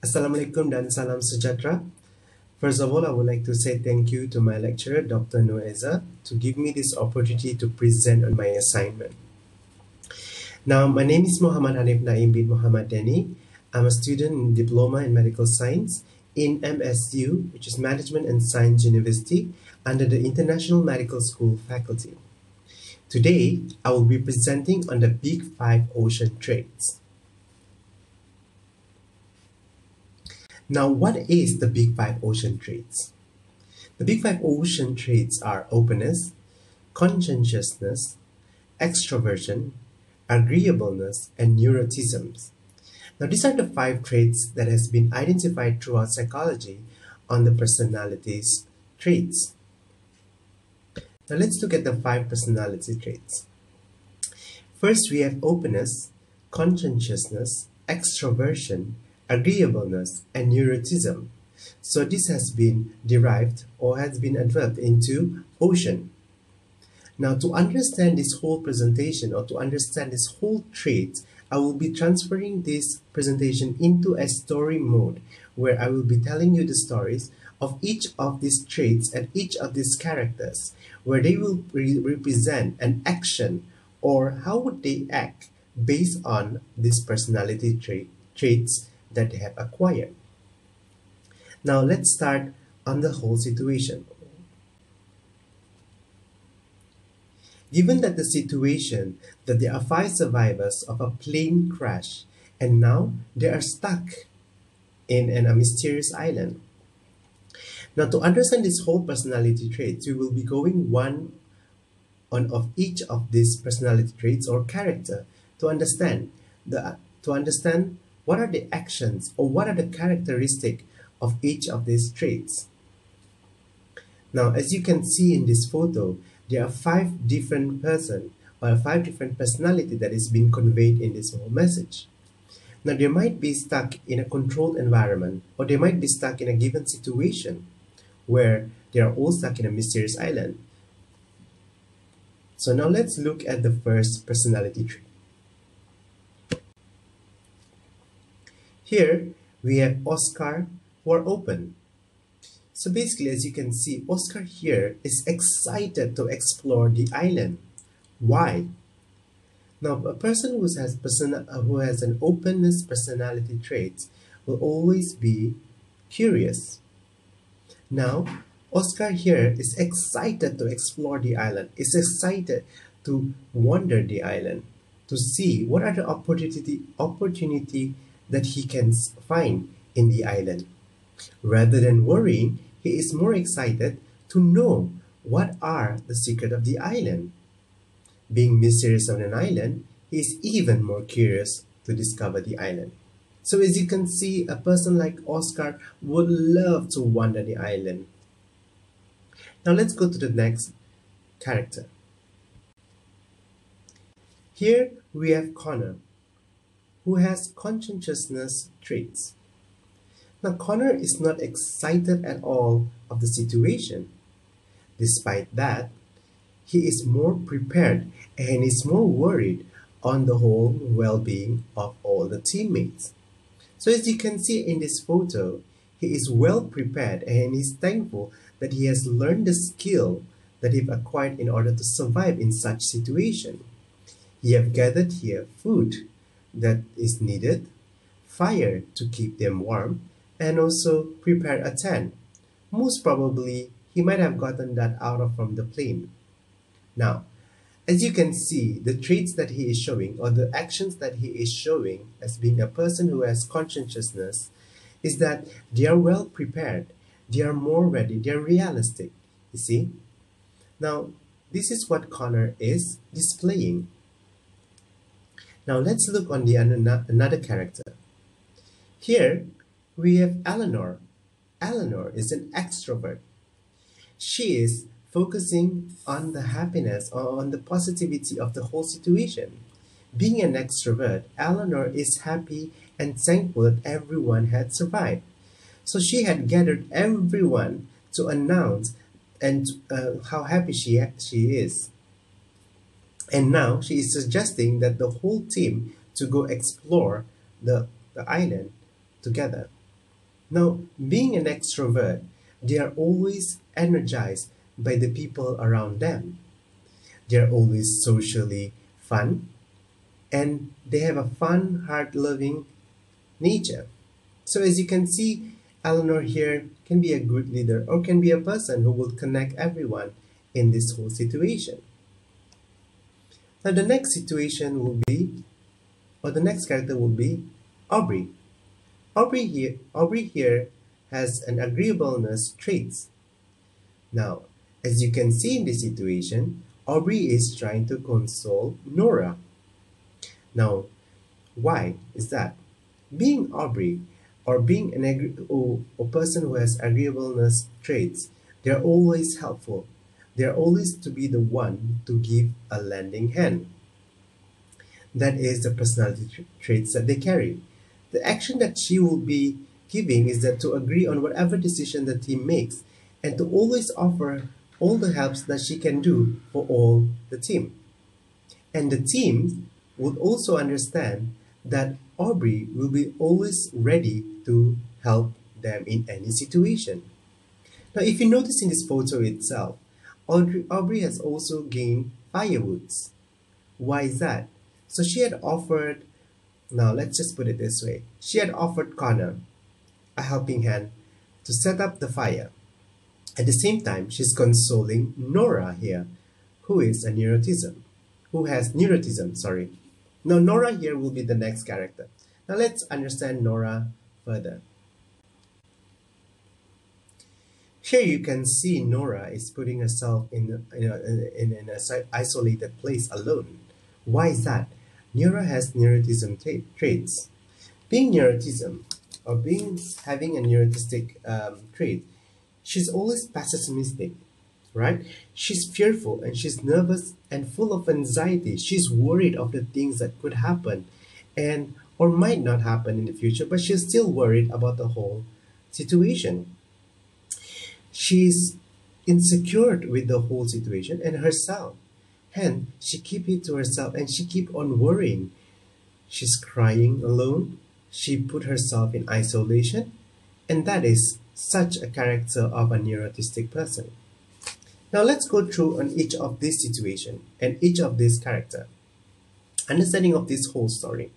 Assalamualaikum dan salam sejahtera. First of all, I would like to say thank you to my lecturer, Dr. Noeza, to give me this opportunity to present on my assignment. Now, my name is Muhammad Hanif Naim bin Muhammad Deni. I'm a student in Diploma in Medical Science in MSU, which is Management and Science University, under the International Medical School faculty. Today, I will be presenting on the Big Five ocean trades. Now, what is the Big Five ocean traits? The Big Five ocean traits are openness, conscientiousness, extroversion, agreeableness, and neuroticism. Now, these are the five traits that has been identified throughout psychology on the personalities traits. Now, let's look at the five personality traits. First, we have openness, conscientiousness, extroversion, agreeableness, and neuroticism. So this has been derived or has been adverbed into ocean. Now, to understand this whole presentation or to understand this whole trait, I will be transferring this presentation into a story mode where I will be telling you the stories of each of these traits and each of these characters, where they will represent an action or how would they act based on these personality traits that they have acquired. Now let's start on the whole situation. Given that the situation that there are five survivors of a plane crash and now they are stuck in a mysterious island. Now to understand this whole personality traits, we will be going one of each of these personality traits or character to understand what are the actions or what are the characteristics of each of these traits. Now, as you can see in this photo, there are five different persons or five different personality that is being conveyed in this whole message. Now, they might be stuck in a controlled environment or they might be stuck in a given situation where they are all stuck in a mysterious island. So now let's look at the first personality trait. Here we have Oscar who are open. So basically, as you can see, Oscar here is excited to explore the island. Why? Now, a person who has an openness personality trait will always be curious. Now, Oscar here is excited to explore the island, is excited to wander the island, to see what are the opportunity that he can find in the island. Rather than worrying, he is more excited to know what are the secret of the island. Being mysterious on an island, he is even more curious to discover the island. So as you can see, a person like Oscar would love to wander the island. Now let's go to the next character. Here we have Connor, who has conscientiousness traits. Now Connor is not excited at all of the situation. Despite that, he is more prepared and is more worried on the whole well-being of all the teammates. So as you can see in this photo, he is well prepared and is thankful that he has learned the skill that he acquired in order to survive in such situation. He have gathered here food that is needed, fire to keep them warm, and also prepared a tent. Most probably, he might have gotten that from the plane. Now, as you can see, the traits that he is showing or the actions that he is showing as being a person who has conscientiousness is that they are well prepared, they are more ready, they are realistic, you see. Now, this is what Connor is displaying. Now, let's look on the another character. Here, we have Eleanor. Eleanor is an extrovert. She is focusing on the happiness or on the positivity of the whole situation. Being an extrovert, Eleanor is happy and thankful that everyone had survived. So she had gathered everyone to announce and how happy she is. And now she is suggesting that the whole team to go explore the island together. Now, being an extrovert, they are always energized by the people around them. They are always socially fun and they have a fun, heart loving nature. So, as you can see, Eleanor here can be a good leader or can be a person who will connect everyone in this whole situation. Now, the next situation will be, or the next character will be Aubrey. Aubrey here has an agreeableness traits. Now, as you can see in this situation, Aubrey is trying to console Nora. Now, why is that? Being Aubrey or being or a person who has agreeableness traits, they're always helpful. They're always to be the one to give a lending hand. That is the personality traits that they carry. The action that she will be giving is that to agree on whatever decision the team makes and to always offer all the helps that she can do for all the team. And the team would also understand that Aubrey will be always ready to help them in any situation. Now, if you notice in this photo itself, Aubrey has also gained firewoods. Why is that? So she had offered, now let's just put it this way. She had offered Connor a helping hand to set up the fire. At the same time, she's consoling Nora here, who is a neurotism, who has neurotism, sorry. Now Nora here will be the next character. Now let's understand Nora further. Here you can see Nora is putting herself in an isolated place alone. Why is that? Nora has neurotism traits. Being neurotism or having a neurotistic trait, she's always pessimistic, right? She's fearful and she's nervous and full of anxiety. She's worried of the things that could happen and or might not happen in the future, but she's still worried about the whole situation. She's insecure with the whole situation and herself. Hence, she keep it to herself and she keep on worrying. She's crying alone. She put herself in isolation, and that is such a character of a neurotistic person. Now let's go through on each of these situation and each of these character. Understanding of this whole story.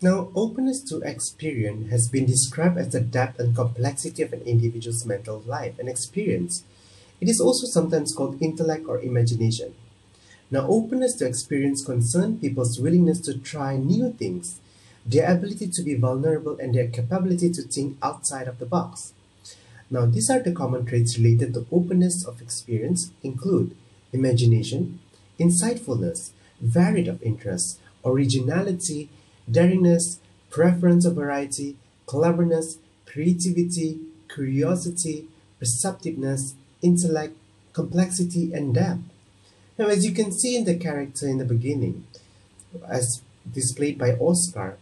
Now, openness to experience has been described as the depth and complexity of an individual's mental life and experience. It is also sometimes called intellect or imagination. Now, openness to experience concerns people's willingness to try new things, their ability to be vulnerable, and their capability to think outside of the box. Now, these are the common traits related to openness of experience include imagination, insightfulness, varied of interest, originality, daringness, preference of variety, cleverness, creativity, curiosity, perceptiveness, intellect, complexity, and depth. Now, as you can see in the character in the beginning, as displayed by Oscar,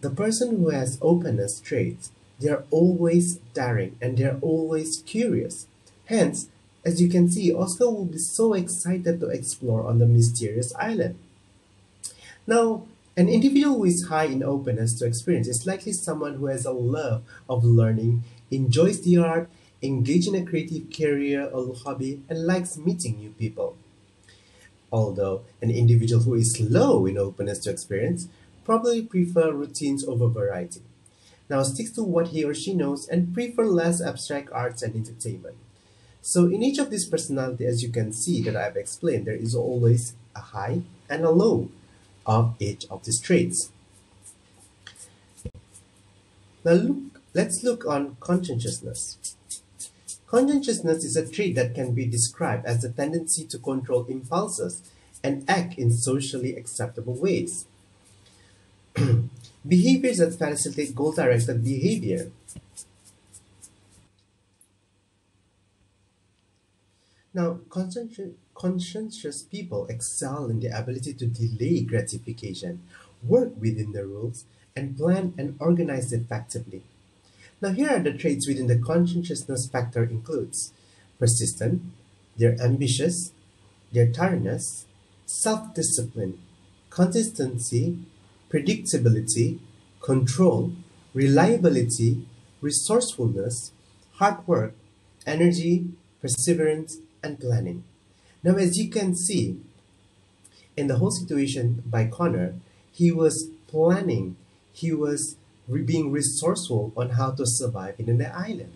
the person who has openness traits, they are always daring and they are always curious. Hence, as you can see, Oscar will be so excited to explore on the mysterious island. Now, an individual who is high in openness to experience is likely someone who has a love of learning, enjoys the art, engages in a creative career or hobby, and likes meeting new people. Although an individual who is low in openness to experience probably prefer routines over variety. Now sticks to what he or she knows and prefer less abstract arts and entertainment. So in each of these personality, as you can see that I've explained, there is always a high and a low of each of these traits. Now let's look on conscientiousness. Conscientiousness is a trait that can be described as the tendency to control impulses and act in socially acceptable ways. Behaviors that facilitate goal-directed behavior. Now, conscientious people excel in the ability to delay gratification, work within the rules, and plan and organize effectively. Now, here are the traits within the conscientiousness factor includes persistent, they're ambitious, they're tyrannous, self-discipline, consistency, predictability, control, reliability, resourcefulness, hard work, energy, perseverance, and planning. Now, as you can see, in the whole situation by Connor, he was planning, he was being resourceful on how to survive in the island.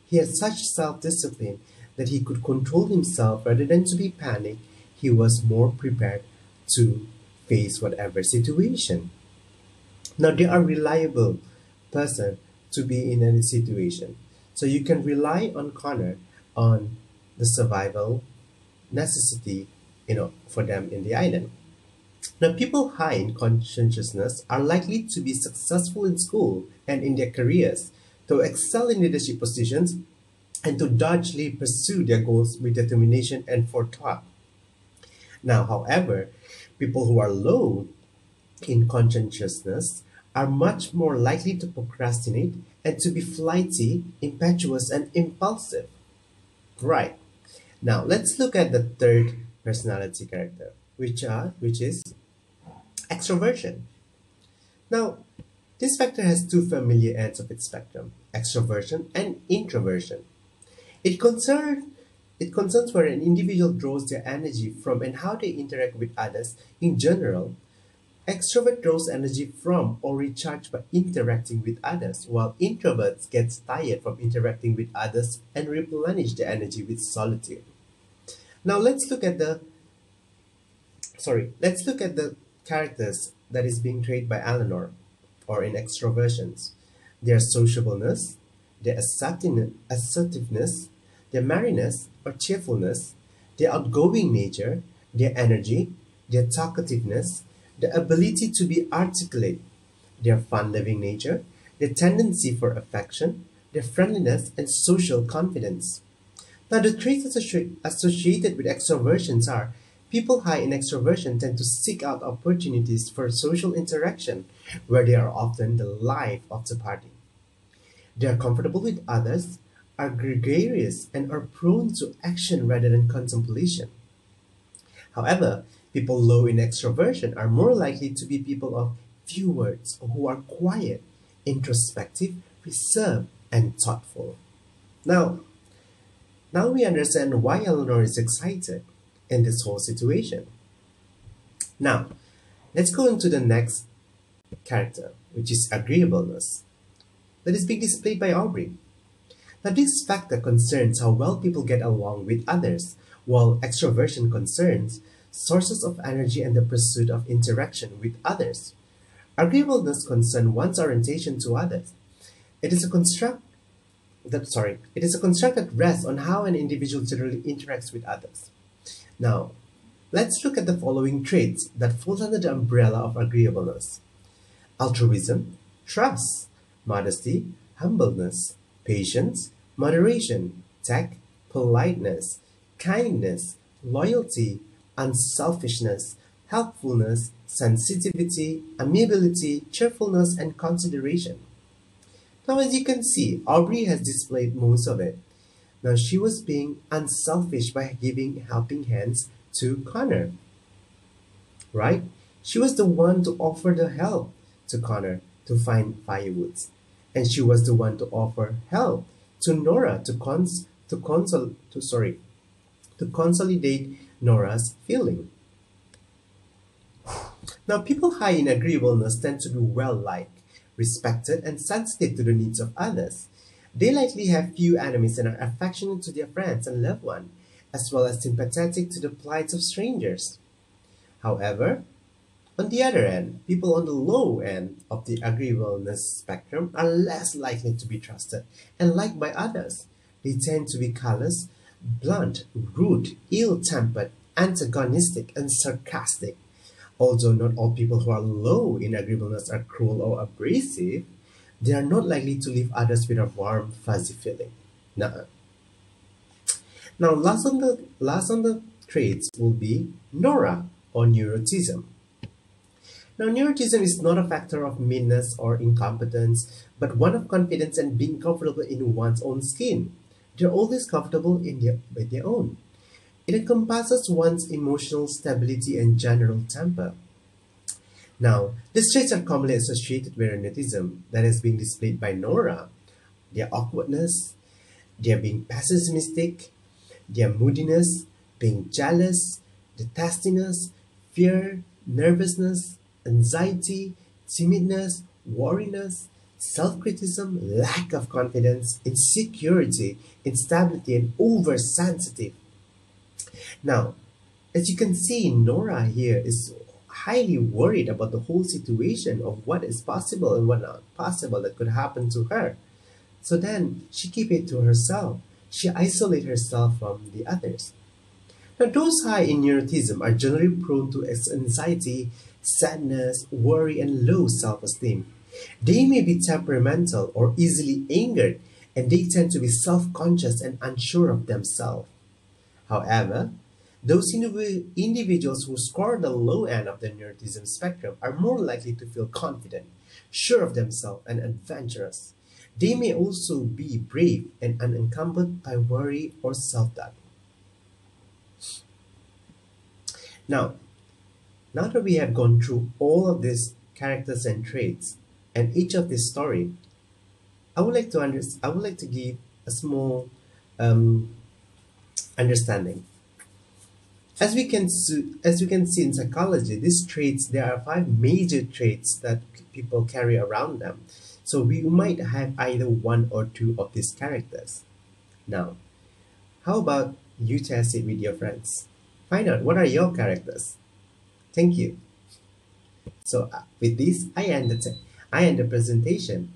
He had such self-discipline that he could control himself rather than to be panicked. He was more prepared to face whatever situation. Now they are reliable person to be in any situation. So you can rely on Connor on the survival necessity, for them in the island. Now, people high in conscientiousness are likely to be successful in school and in their careers, to excel in leadership positions, and to doggedly pursue their goals with determination and forethought. Now, however, people who are low in conscientiousness are much more likely to procrastinate and to be flighty, impetuous, and impulsive. Right. Now, let's look at the third personality character, which is extroversion. Now, this factor has two familiar ends of its spectrum, extroversion and introversion. It concerns it concerns where an individual draws their energy from and how they interact with others in general. Extrovert draws energy from or recharge by interacting with others, while introverts get tired from interacting with others and replenish their energy with solitude. Now let's look at the characters that is being traded by Eleanor, or in extroversions. Their sociableness, their assertiveness, their merriness or cheerfulness, their outgoing nature, their energy, their talkativeness, the ability to be articulate, their fun-loving nature, their tendency for affection, their friendliness and social confidence. Now, the traits associated with extroversions are people high in extroversion tend to seek out opportunities for social interaction, where they are often the life of the party. They are comfortable with others, are gregarious, and are prone to action rather than contemplation. However, people low in extroversion are more likely to be people of few words who are quiet, introspective, reserved, and thoughtful. Now, now we understand why Eleanor is excited in this whole situation. Now, let's go into the next character, which is agreeableness, that is being displayed by Aubrey. Now, this factor concerns how well people get along with others, while extroversion concerns sources of energy and the pursuit of interaction with others. Agreeableness concerns one's orientation to others. It is a construct that rests on how an individual generally interacts with others. Now, let's look at the following traits that fall under the umbrella of agreeableness: altruism, trust, modesty, humbleness, patience, moderation, tact, politeness, kindness, loyalty, unselfishness, helpfulness, sensitivity, amiability, cheerfulness, and consideration. Now, as you can see, Aubrey has displayed most of it. Now, she was being unselfish by giving helping hands to Connor, right? She was the one to offer the help to Connor to find firewoods, and she was the one to offer help to Nora to consolidate Nora's feeling. Now, people high in agreeableness tend to be well liked, respected, and sensitive to the needs of others. They likely have few enemies and are affectionate to their friends and loved ones, as well as sympathetic to the plights of strangers. However, on the other end, people on the low end of the agreeableness spectrum are less likely to be trusted and liked by others. They tend to be callous, blunt, rude, ill-tempered, antagonistic, and sarcastic. Although not all people who are low in agreeableness are cruel or abrasive, they are not likely to leave others with a warm, fuzzy feeling. Nuh-uh. Now, last on the traits will be Nora, or neuroticism. Now, neuroticism is not a factor of meanness or incompetence, but one of confidence and being comfortable in one's own skin. They're always comfortable with their own. It encompasses one's emotional stability and general temper. Now, these traits are commonly associated with neuroticism that is being displayed by Nora. Their awkwardness, their being pessimistic, their moodiness, being jealous, the testiness, fear, nervousness, anxiety, timidness, worriness, self-criticism, lack of confidence, insecurity, instability, and oversensitive. Now, as you can see, Nora here is highly worried about the whole situation of what is possible and what not possible that could happen to her. So then she keep it to herself. She isolate herself from the others. Now those high in neuroticism are generally prone to anxiety, sadness, worry, and low self-esteem. They may be temperamental or easily angered, and they tend to be self-conscious and unsure of themselves. However, those individuals who score the low end of the neuroticism spectrum are more likely to feel confident, sure of themselves, and adventurous. They may also be brave and unencumbered by worry or self-doubt. Now, now that we have gone through all of these characters and traits and each of this story, I would like to give a small um, understanding. As we can see in psychology, these traits, there are five major traits that people carry around them. So we might have either one or two of these characters. Now, how about you test it with your friends? Find out what are your characters. Thank you. So with this, I end the presentation.